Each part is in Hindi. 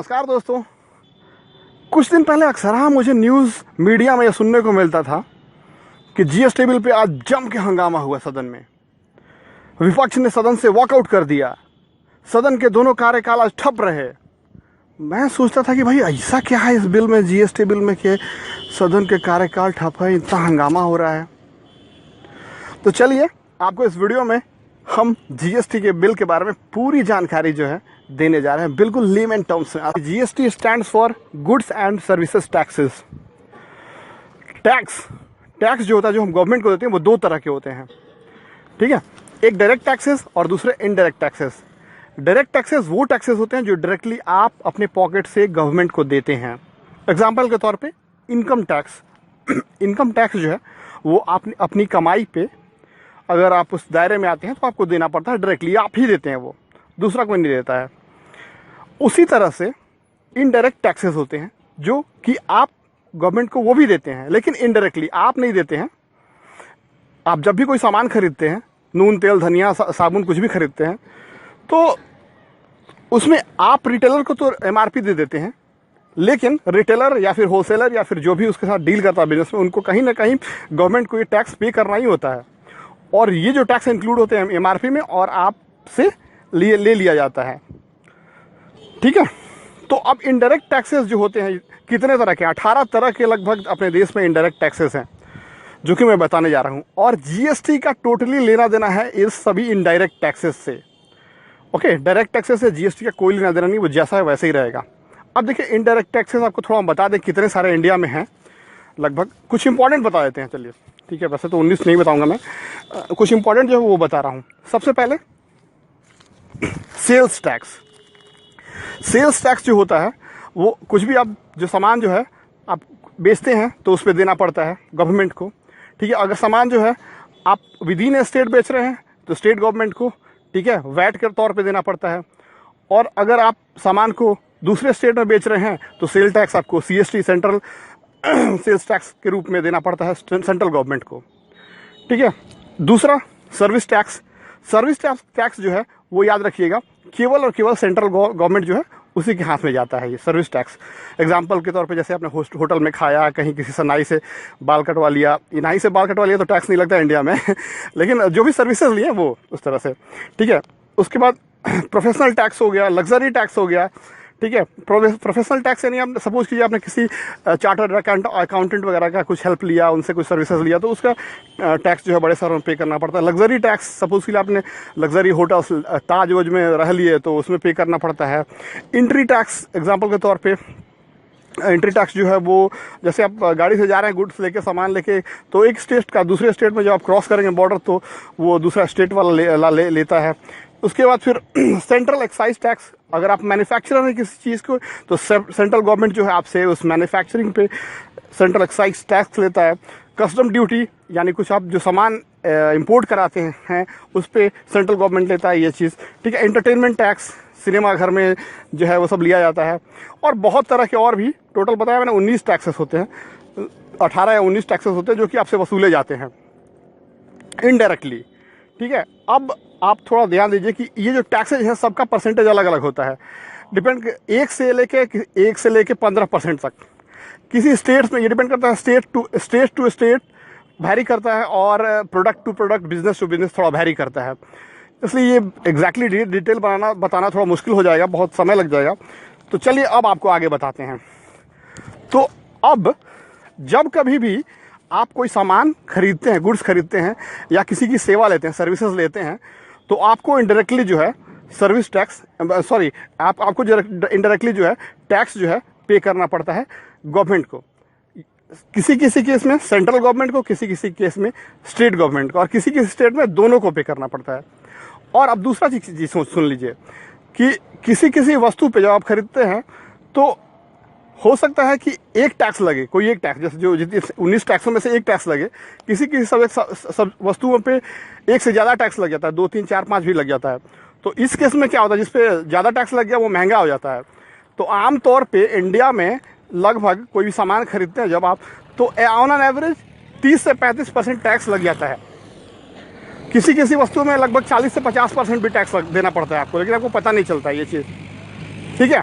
नमस्कार दोस्तों। कुछ दिन पहले अक्सर मुझे न्यूज़ मीडिया में यह सुनने को मिलता था कि जीएसटी बिल पे आज जम के हंगामा हुआ सदन में। विपक्ष ने सदन से वॉकआउट कर दिया। सदन के दोनों कार्यकाल आज ठप रहे। मैं सोचता था कि भाई ऐसा क्या है इस बिल में, जीएसटी बिल में, कि सदन के कार्यकाल ठप है, इतना हंगामा हो रहा है। तो चलिए आपको इस वीडियो में हम जीएसटी के बिल के बारे में पूरी जानकारी जो है देने जा रहे हैं, बिल्कुल लेमन टर्म्स में। GST stands for goods and services taxes. Tax जो होता है, जो हम गवर्नमेंट को देते हैं, वो दो तरह के होते हैं, ठीक है। एक डायरेक्ट टैक्सेस और दूसरे इनडायरेक्ट टैक्सेस। डायरेक्ट टैक्सेस वो टैक्सेस होते हैं जो डायरेक्टली आप अपने पॉकेट से गवर्नमेंट को देते हैं। एग्जाम्पल के तौर पे इनकम टैक्स। इनकम टैक्स जो है वो आप अपनी कमाई पे अगर आप उस दायरे में आते हैं तो आपको देना पड़ता है, डायरेक्टली आप ही देते हैं, वो दूसरा कोई नहीं देता है। उसी तरह से इनडायरेक्ट टैक्सेस होते हैं जो कि आप गवर्नमेंट को वो भी देते हैं, लेकिन इनडायरेक्टली आप नहीं देते हैं। आप जब भी कोई सामान खरीदते हैं, नून तेल धनिया साबुन कुछ भी खरीदते हैं, तो उसमें आप रिटेलर को तो एमआरपी दे देते हैं, लेकिन रिटेलर या फिर होलसेलर या फिर जो भी उसके साथ डील करता है बिजनेस में, उनको कहीं ना कहीं गवर्नमेंट को ये टैक्स पे करना ही होता है। और ये जो टैक्स इंक्लूड होते हैं एमआरपी में और आपसे ले लिया जाता है, ठीक है। तो अब इनडायरेक्ट टैक्सेस जो होते हैं कितने तरह के, 18 तरह के लगभग अपने देश में इनडायरेक्ट टैक्सेस हैं, जो कि मैं बताने जा रहा हूं। और जीएसटी का टोटली लेना देना है इस सभी इनडायरेक्ट टैक्सेस से। ओके, डायरेक्ट टैक्सेस से जीएसटी का कोई लेना देना नहीं, वो जैसा है वैसे ही रहेगा। अब देखिए इनडायरेक्ट टैक्सेस आपको थोड़ा बता दें कितने सारे इंडिया में हैं। लगभग कुछ इंपॉर्टेंट बता देते हैं, चलिए ठीक है। वैसे तो 19 नहीं बताऊंगा मैं, कुछ इंपॉर्टेंट जो है वो बता रहा हूँ। सबसे पहले सेल्स टैक्स। सेल्स टैक्स जो होता है वो कुछ भी आप जो सामान जो है आप बेचते हैं तो उस पर देना पड़ता है गवर्नमेंट को, ठीक है। अगर सामान जो है आप विद इन स्टेट बेच रहे हैं तो स्टेट गवर्नमेंट को, ठीक है, वैट के तौर पे देना पड़ता है। और अगर आप सामान को दूसरे स्टेट में बेच रहे हैं तो सेल टैक्स आपको सीएसटी सेंट्रल सेल्स टैक्स के रूप में देना पड़ता है सेंट्रल गवर्नमेंट को, ठीक है। दूसरा सर्विस टैक्स। सर्विस टैक्स जो है वो याद रखिएगा केवल और केवल सेंट्रल गवर्नमेंट जो है उसी के हाथ में जाता है ये सर्विस टैक्स। एग्जाम्पल के तौर पे जैसे आपने होटल में खाया, कहीं किसी से नाई से बाल कटवा लिया, नाई से बाल कटवा लिया तो टैक्स नहीं लगता इंडिया में लेकिन जो भी सर्विसेज लिए वो उस तरह से, ठीक है। उसके बाद प्रोफेशनल टैक्स हो गया, लग्जरी टैक्स हो गया, ठीक है। प्रोफेशनल टैक्स यानी आप सपोज कीजिए आपने किसी चार्टर्ड अकाउंटेंट वगैरह का कुछ हेल्प लिया, उनसे कुछ सर्विसेज लिया, तो उसका टैक्स जो है बड़े शहरों में पे करना पड़ता है। लग्जरी टैक्स, सपोज कीजिए आपने लग्जरी होटल्स ताज वोज में रह लिए तो उसमें पे करना पड़ता है। एंट्री टैक्स, एग्जाम्पल के तौर पर एंट्री टैक्स जो है वो जैसे आप गाड़ी से जा रहे हैं गुड्स लेके, सामान लेके, तो एक स्टेट का दूसरे स्टेट में जब आप क्रॉस करेंगे बॉर्डर तो वो दूसरा स्टेट वाला लेता है। उसके बाद फिर सेंट्रल एक्साइज टैक्स। अगर आप मैन्युफैक्चरर हैं किसी चीज़ को तो सेंट्रल गवर्नमेंट जो है आपसे उस मैन्युफैक्चरिंग पे सेंट्रल एक्साइज टैक्स लेता है। कस्टम ड्यूटी यानी कुछ आप जो सामान इंपोर्ट कराते हैं उस पर सेंट्रल गवर्नमेंट लेता है ये चीज़, ठीक है। एंटरटेनमेंट टैक्स, सिनेमा घर में जो है वो सब लिया जाता है। और बहुत तरह के और भी, टोटल बताया मैंने 19 टैक्सेस होते हैं, 18 या 19 टैक्सेस होते हैं जो कि आपसे वसूले जाते हैं इनडायरेक्टली, ठीक है। अब आप थोड़ा ध्यान दीजिए कि ये जो टैक्सेज है सबका परसेंटेज अलग अलग होता है, डिपेंड 1 से लेके 15% तक। किसी स्टेट्स में ये डिपेंड करता है, स्टेट टू स्टेट वैरी करता है, और product to product, business to business थोड़ा वैरी करता है। इसलिए ये एग्जैक्टली डिटेल बताना थोड़ा मुश्किल हो जाएगा, बहुत समय लग जाएगा। तो चलिए अब आपको आगे बताते हैं। तो अब जब कभी भी आप कोई सामान खरीदते हैं, गुड्स खरीदते हैं या किसी की सेवा लेते हैं, सर्विसेज लेते हैं, तो आपको इनडायरेक्टली जो है सर्विस टैक्स आपको इनडायरेक्टली जो है टैक्स जो है पे करना पड़ता है गवर्नमेंट को। किसी किसी केस में सेंट्रल गवर्नमेंट को, किसी किसी केस में स्टेट गवर्नमेंट को, और किसी किसी स्टेट में दोनों को पे करना पड़ता है। और अब दूसरा चीज सुन लीजिए कि किसी किसी वस्तु पे जब आप खरीदते हैं तो हो सकता है कि एक टैक्स लगे, कोई एक टैक्स, जैसे जो 19 टैक्सों में से एक टैक्स लगे, किसी किसी सब वस्तुओं पे एक से ज़्यादा टैक्स लग जाता है, 2 3 4 5 भी लग जाता है। तो इस केस में क्या होता है, जिसपे ज़्यादा टैक्स लग गया वो महंगा हो जाता है। तो आमतौर पे इंडिया में लगभग कोई भी सामान खरीदते हैं जब आप, तो ऑन एन एवरेज 30 से 35% टैक्स लग जाता है। किसी किसी वस्तु में लगभग 40 से 50% भी टैक्स देना पड़ता है आपको, लेकिन आपको पता नहीं चलता ये चीज़, ठीक है।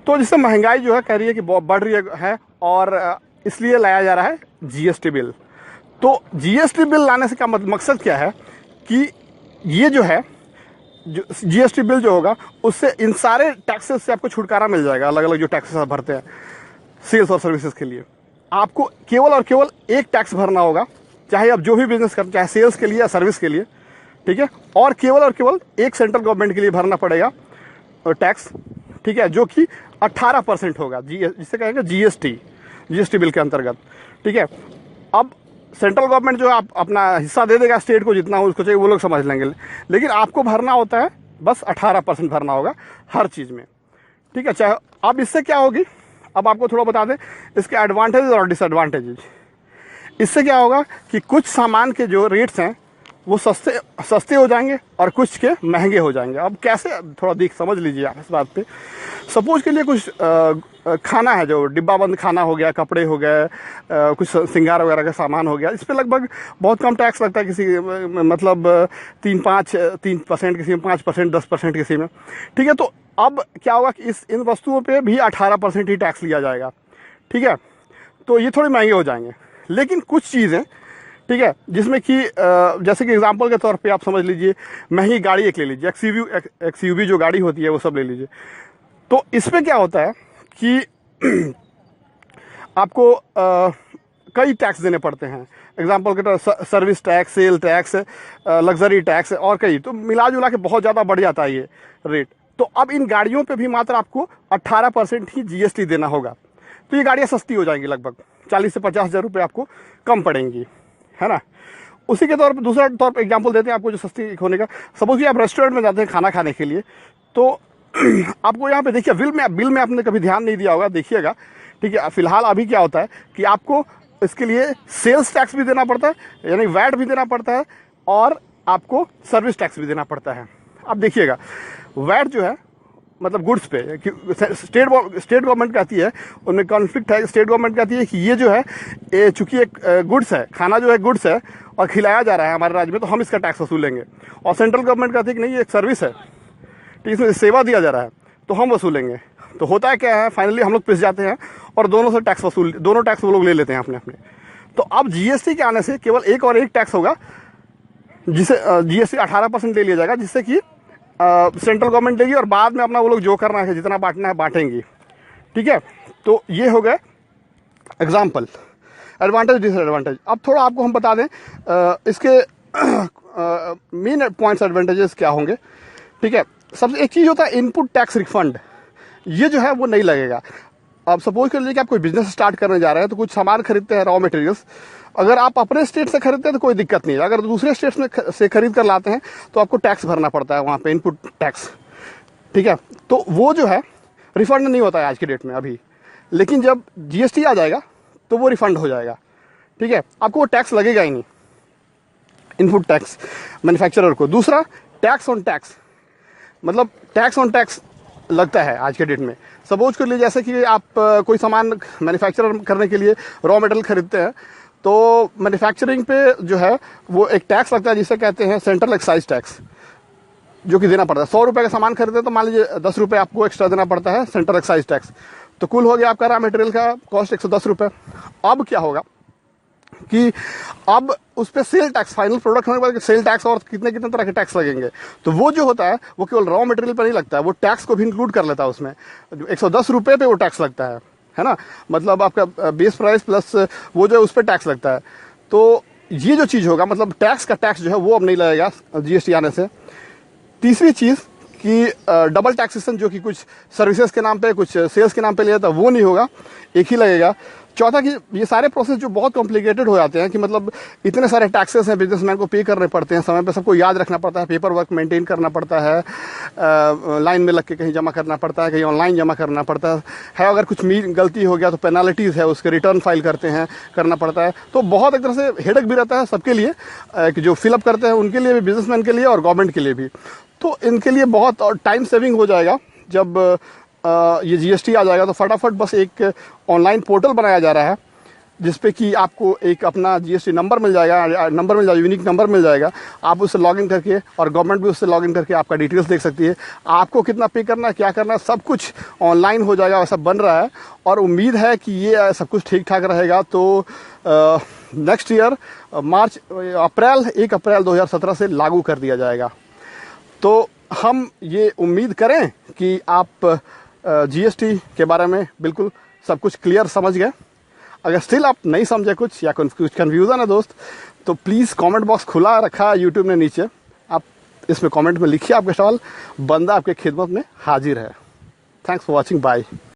तो जिससे महंगाई जो है कह रही है कि बहुत बढ़ रही है और इसलिए लाया जा रहा है जीएसटी बिल। तो जीएसटी बिल लाने से क्या मकसद क्या है कि ये जो है जो जीएसटी बिल जो होगा उससे इन सारे टैक्सेस से आपको छुटकारा मिल जाएगा। अलग अलग जो टैक्सेस आप भरते हैं सेल्स और सर्विसेज के लिए, आपको केवल और केवल एक टैक्स भरना होगा, चाहे आप जो भी बिजनेस करते, चाहे सेल्स के लिए या सर्विस के लिए, ठीक है। और केवल एक सेंट्रल गवर्नमेंट के लिए भरना पड़ेगा टैक्स, ठीक है, जो कि 18% होगा, जिसे कहेंगे जीएसटी बिल के अंतर्गत, ठीक है। अब सेंट्रल गवर्नमेंट जो आप अपना हिस्सा दे देगा स्टेट को, जितना उसको चाहिए वो लोग समझ लेंगे, लेकिन आपको भरना होता है बस 18% भरना होगा हर चीज़ में, ठीक है। चाहे अब इससे क्या होगी, अब आपको थोड़ा बता दें इसके एडवांटेजेस और डिसएडवांटेजेस। इससे क्या होगा कि कुछ सामान के जो रेट्स हैं वो सस्ते हो जाएंगे और कुछ के महंगे हो जाएंगे। अब कैसे, थोड़ा समझ लीजिए आप इस बात पे। सपोज के लिए कुछ खाना है जो डिब्बाबंद खाना हो गया, कपड़े हो गए, कुछ सिंगार वगैरह का सामान हो गया, इस पर लगभग बहुत कम टैक्स लगता है, किसी मतलब 3% किसी में, 5%, 10% किसी में, ठीक है। तो अब क्या होगा कि इन वस्तुओं पे भी 18% ही टैक्स लिया जाएगा, ठीक है। तो ये थोड़ी महंगे हो जाएंगे। लेकिन कुछ चीज़ें, ठीक है, जिसमें कि जैसे कि एग्जांपल के तौर पे आप समझ लीजिए, महंगी गाड़ी एक ले लीजिए, एक्सयूवी जो गाड़ी होती है वो सब ले लीजिए। तो इसमें क्या होता है कि आपको कई टैक्स देने पड़ते हैं। एग्जांपल के तौर service tax, sale tax, luxury tax और कई, तो मिला जुला के बहुत ज़्यादा बढ़ जाता है ये रेट। तो अब इन गाड़ियों पे भी मात्र आपको 18% ही जीएसटी देना होगा। तो ये गाड़ियाँ सस्ती हो जाएंगी, लगभग 40 से 50 हज़ार रुपये आपको कम पड़ेंगी, है ना। उसी के तौर पर दूसरा तौर पर एग्जांपल देते हैं आपको जो सस्ती होने का। सपोज कि आप रेस्टोरेंट में जाते हैं खाना खाने के लिए, तो आपको यहाँ पे देखिए बिल में आपने कभी ध्यान नहीं दिया होगा, देखिएगा, ठीक है। फिलहाल अभी क्या होता है कि आपको इसके लिए सेल्स टैक्स भी देना पड़ता है, यानी वैट भी देना पड़ता है, और आपको सर्विस टैक्स भी देना पड़ता है। अब देखिएगा, वैट जो है मतलब गुड्स पे, स्टेट गवर्नमेंट कहती है, उनमें कॉन्फ्लिक्ट है। स्टेट गवर्नमेंट कहती है कि ये जो है, ये चूंकि एक गुड्स है, खाना जो है गुड्स है और खिलाया जा रहा है हमारे राज्य में, तो हम इसका टैक्स वसूलेंगे। और सेंट्रल गवर्नमेंट कहती है कि नहीं, ये एक सर्विस है, तो इसमें सेवा दिया जा रहा है, तो हम वसूलेंगे। तो होता है क्या है, फाइनली हम लोग पिस जाते हैं और दोनों टैक्स वो लोग ले लेते हैं अपने अपने। तो अब जीएसटी के आने से केवल एक टैक्स होगा, जिसे जीएसटी 18% ले लिया जाएगा, जिससे कि सेंट्रल गवर्नमेंट लेगी और बाद में अपना वो लोग जो करना है, जितना बांटना है बांटेंगी, ठीक है। तो ये हो गए एग्जाम्पल, एडवांटेज डिसएडवांटेज। अब थोड़ा आपको हम बता दें इसके मेन पॉइंट्स एडवांटेजेस क्या होंगे, ठीक है। सबसे एक चीज़ होता है इनपुट टैक्स रिफंड, ये जो है वो नहीं लगेगा। अब सपोज कर लीजिए कि आप कोई बिजनेस स्टार्ट करने जा रहे हैं, तो कुछ सामान खरीदते हैं, रॉ मटेरियल्स, अगर आप अपने स्टेट से खरीदते हैं तो कोई दिक्कत नहीं है। अगर दूसरे स्टेट में से खरीद कर लाते हैं तो आपको टैक्स भरना पड़ता है वहाँ पे, इनपुट टैक्स, ठीक है। तो वो जो है रिफंड नहीं होता है आज की डेट में अभी, लेकिन जब जीएसटी आ जाएगा तो वो रिफंड हो जाएगा, ठीक है। आपको वो टैक्स लगेगा ही नहीं, इनपुट टैक्स मैन्युफैक्चरर को। दूसरा, टैक्स ऑन टैक्स, मतलब टैक्स ऑन टैक्स लगता है आज के डेट में। सपोज कर लीजिए जैसे कि आप कोई सामान मैन्युफैक्चर करने के लिए रॉ मटेरियल खरीदते हैं, तो मैन्युफैक्चरिंग पे जो है वो एक टैक्स लगता है जिसे कहते हैं सेंट्रल एक्साइज टैक्स, जो कि देना पड़ता है। 100 रुपये का सामान खरीदते हैं तो मान लीजिए 10 रुपये आपको एक्स्ट्रा देना पड़ता है सेंट्रल एक्साइज टैक्स। तो कुल हो गया आपका रॉ मटेरियल का कॉस्ट 110 रुपये। अब क्या होगा कि अब उस पर सेल टैक्स, फाइनल प्रोडक्ट होने के बाद सेल टैक्स और कितने कितने तरह के टैक्स लगेंगे। तो वो जो होता है वो केवल रॉ मटेरियल पर नहीं लगता है, वो टैक्स को भी इंक्लूड कर लेता है उसमें। 110 रुपये पे वो टैक्स लगता है ना, मतलब आपका बेस प्राइस प्लस वो जो है उस पर टैक्स लगता है। तो ये जो चीज़ होगा, मतलब टैक्स का टैक्स जो है वो अब नहीं लगेगा जीएसटी आने से। तीसरी चीज़ कि डबल टैक्सेशन, जो कि कुछ सर्विसेज के नाम पे कुछ सेल्स के नाम पे लिया था, वो नहीं होगा, एक ही लगेगा। चौथा कि ये सारे प्रोसेस जो बहुत कॉम्प्लिकेटेड हो जाते हैं, कि मतलब इतने सारे टैक्सेस हैं, बिजनेसमैन को पे करने पड़ते हैं, समय पे सबको याद रखना पड़ता है, पेपर वर्क मेंटेन करना पड़ता है, लाइन में लग के कहीं जमा करना पड़ता है, कहीं ऑनलाइन जमा करना पड़ता है। अगर कुछ गलती हो गया तो पेनाल्टीज़ है, उसके रिटर्न फाइल करना पड़ता है। तो बहुत एक तरह से हेडेक भी रहता है सबके लिए, कि जो फिलअप करते हैं उनके लिए भी, बिजनेसमैन के लिए और गवर्नमेंट के लिए भी। तो इनके लिए बहुत टाइम सेविंग हो जाएगा जब ये जीएसटी आ जाएगा। तो फटाफट बस एक ऑनलाइन पोर्टल बनाया जा रहा है जिसपे कि आपको एक अपना जीएसटी नंबर मिल जाएगा, यूनिक नंबर मिल जाएगा। आप उससे लॉगिन करके, और गवर्नमेंट भी उससे लॉगिन करके आपका डिटेल्स देख सकती है। आपको कितना पे करना है, क्या करना है, सब कुछ ऑनलाइन हो जाएगा, वैसा बन रहा है। और उम्मीद है कि ये सब कुछ ठीक ठाक रहेगा। तो नेक्स्ट ईयर अप्रैल 2017 से लागू कर दिया जाएगा। तो हम ये उम्मीद करें कि आप जीएसटी के बारे में बिल्कुल सब कुछ क्लियर समझ गए। अगर स्टिल आप नहीं समझे कुछ, या कुछ कन्फ्यूज़न है दोस्त, तो प्लीज़ कमेंट बॉक्स खुला रखा है यूट्यूब ने नीचे, आप इसमें कमेंट में लिखिए आपके सवाल, बंदा आपके खिदमत में हाजिर है। Thanks for watching, bye.